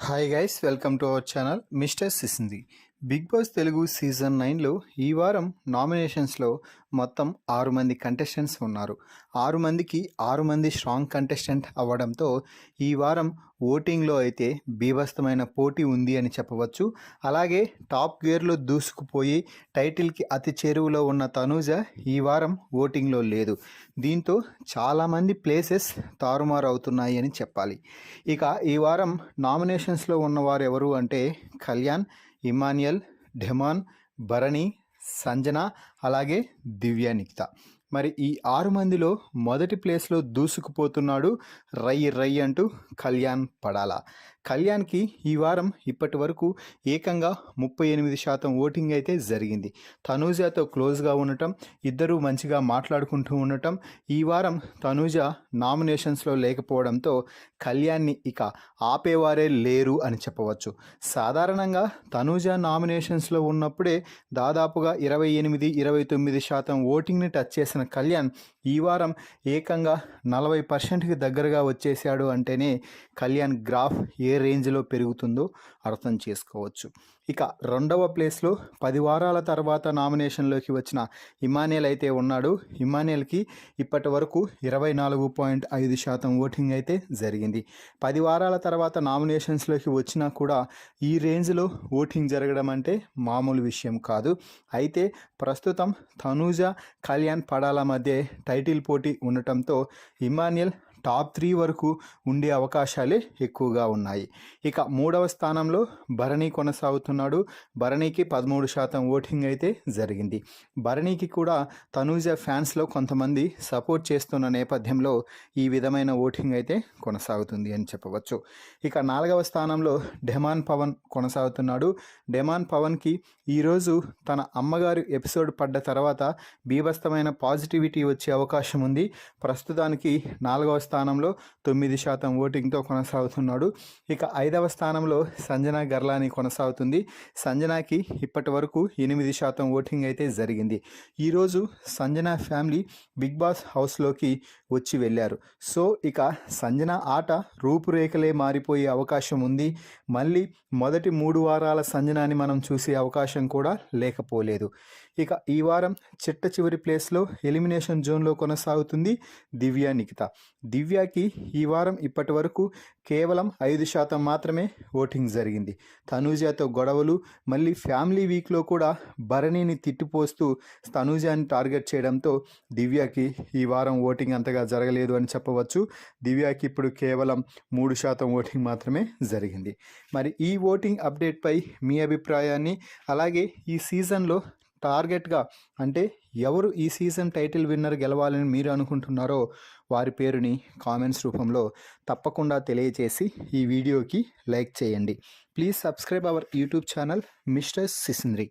Hi guys, welcome to our channel mister సిసింది. Big boss Telugu season 9లో ఈ వారం నామినేషన్స్లో మొత్తం 6 మంది కంటెస్టెంట్స్ ఉన్నారు. 6 మందికి 6 మంది స్ట్రాంగ్ కంటెస్టెంట్ అవ్వడంతో ఈ వారం ఓటింగ్లో అయితే బీభత్సమైన పోటీ ఉంది అని చెప్పవచ్చు. అలాగే టాప్ గేర్లో దూసుకుపోయి టైటిల్కి అతి చేరువలో ఉన్న తనూజ ఈ వారం ఓటింగ్లో లేదు. దీంతో చాలామంది ప్లేసెస్ తారుమారు అవుతున్నాయి అని చెప్పాలి. ఇక ఈ వారం నామినేషన్స్లో ఉన్నవారు ఎవరు అంటే కళ్యాణ్, ఇమాన్యుయల్, డెమాన్, భరణి, సంజన, అలాగే దివ్య నిఖిత. మరి ఈ 6 మందిలో మొదటి ప్లేస్లో దూసుకుపోతున్నాడు రై రై అంటూ కళ్యాణ్ పడాలా. కళ్యాణ్కి ఈ వారం ఇప్పటి వరకు ఏకంగా 38% ఓటింగ్ అయితే జరిగింది. తనూజతో క్లోజ్గా ఉండటం, ఇద్దరూ మంచిగా మాట్లాడుకుంటూ ఉండటం, ఈ వారం తనూజ నామినేషన్స్లో లేకపోవడంతో కళ్యాణ్ని ఇక ఆపేవారే లేరు అని చెప్పవచ్చు. సాధారణంగా తనూజ నామినేషన్స్లో ఉన్నప్పుడే దాదాపుగా 28-29% ఓటింగ్ని టచ్ చేసిన కళ్యాణ్ ఈ వారం ఏకంగా 40%కి దగ్గరగా వచ్చేసాడు అంటేనే కళ్యాణ్ గ్రాఫ్ ఏ రేంజ్లో పెరుగుతుందో అర్థం చేసుకోవచ్చు. ఇక రెండవ ప్లేస్లో 10 వారాల తర్వాత నామినేషన్లోకి వచ్చిన ఇమాన్యుయల్ అయితే ఉన్నాడు. ఇమాన్యుయల్కి ఇప్పటి వరకు 24.5% ఓటింగ్ అయితే జరిగింది. 10 వారాల తర్వాత నామినేషన్స్లోకి వచ్చినా కూడా ఈ రేంజ్లో ఓటింగ్ జరగడం అంటే మామూలు విషయం కాదు. అయితే ప్రస్తుతం తనూజ, కళ్యాణ్ పడాల మధ్య టైటిల్ పోటీ ఉండటంతో ఇమాన్యుయల్ టాప్ 3 వరకు ఉండే అవకాశాలే ఎక్కువగా ఉన్నాయి. ఇక మూడవ స్థానంలో భరణి కొనసాగుతున్నాడు. భరణికి 13% ఓటింగ్ అయితే జరిగింది. భరణికి కూడా తనూజ ఫ్యాన్స్లో కొంతమంది సపోర్ట్ చేస్తున్న నేపథ్యంలో ఈ విధమైన ఓటింగ్ అయితే కొనసాగుతుంది అని చెప్పవచ్చు. ఇక నాలుగవ స్థానంలో డెమాన్ పవన్ కొనసాగుతున్నాడు. డెమాన్ పవన్కి ఈరోజు తన అమ్మగారు ఎపిసోడ్ పడ్డ తర్వాత బీభత్సమైన పాజిటివిటీ వచ్చే అవకాశం ఉంది. ప్రస్తుతానికి 4వ స్థానంలో 9% ఓటింగ్తో కొనసాగుతున్నాడు. ఇక 5వ స్థానంలో సంజన గర్లాని కొనసాగుతుంది. సంజనాకి ఇప్పటి వరకు 8% ఓటింగ్ అయితే జరిగింది. ఈరోజు సంజన ఫ్యామిలీ బిగ్ బాస్ హౌస్లోకి వచ్చి వెళ్ళారు. సో ఇక సంజన ఆట రూపురేఖలే మారిపోయే అవకాశం ఉంది. మళ్ళీ మొదటి 3 వారాల సంజనాని మనం చూసే అవకాశం కూడా లేకపోలేదు. ఇక ఈ వారం చిట్ట చివరి ప్లేస్లో ఎలిమినేషన్ జోన్లో కొనసాగుతుంది దివ్య నిఖిత. దివ్యకి ఈ వారం ఇప్పటి వరకు కేవలం 5% మాత్రమే ఓటింగ్ జరిగింది. తనూజతో గొడవలు, మళ్ళీ ఫ్యామిలీ వీక్లో కూడా భరణిని తిట్టిపోస్తూ తనూజాని టార్గెట్ చేయడంతో దివ్యకి ఈ వారం ఓటింగ్ అంతగా జరగలేదు అని చెప్పవచ్చు. దివ్యకి ఇప్పుడు కేవలం 3% ఓటింగ్ మాత్రమే జరిగింది. మరి ఈ ఓటింగ్ అప్డేట్పై మీ అభిప్రాయాన్ని, అలాగే ఈ సీజన్లో టార్గెట్గా అంటే ఎవరు ఈ సీజన్ టైటిల్ విన్నర్ గెలవాలని మీరు అనుకుంటున్నారో వారి పేరుని కామెంట్స్ రూపంలో తప్పకుండా తెలియజేసి ఈ వీడియోకి లైక్ చేయండి. Please subscribe our YouTube channel mister సిసింద్రి.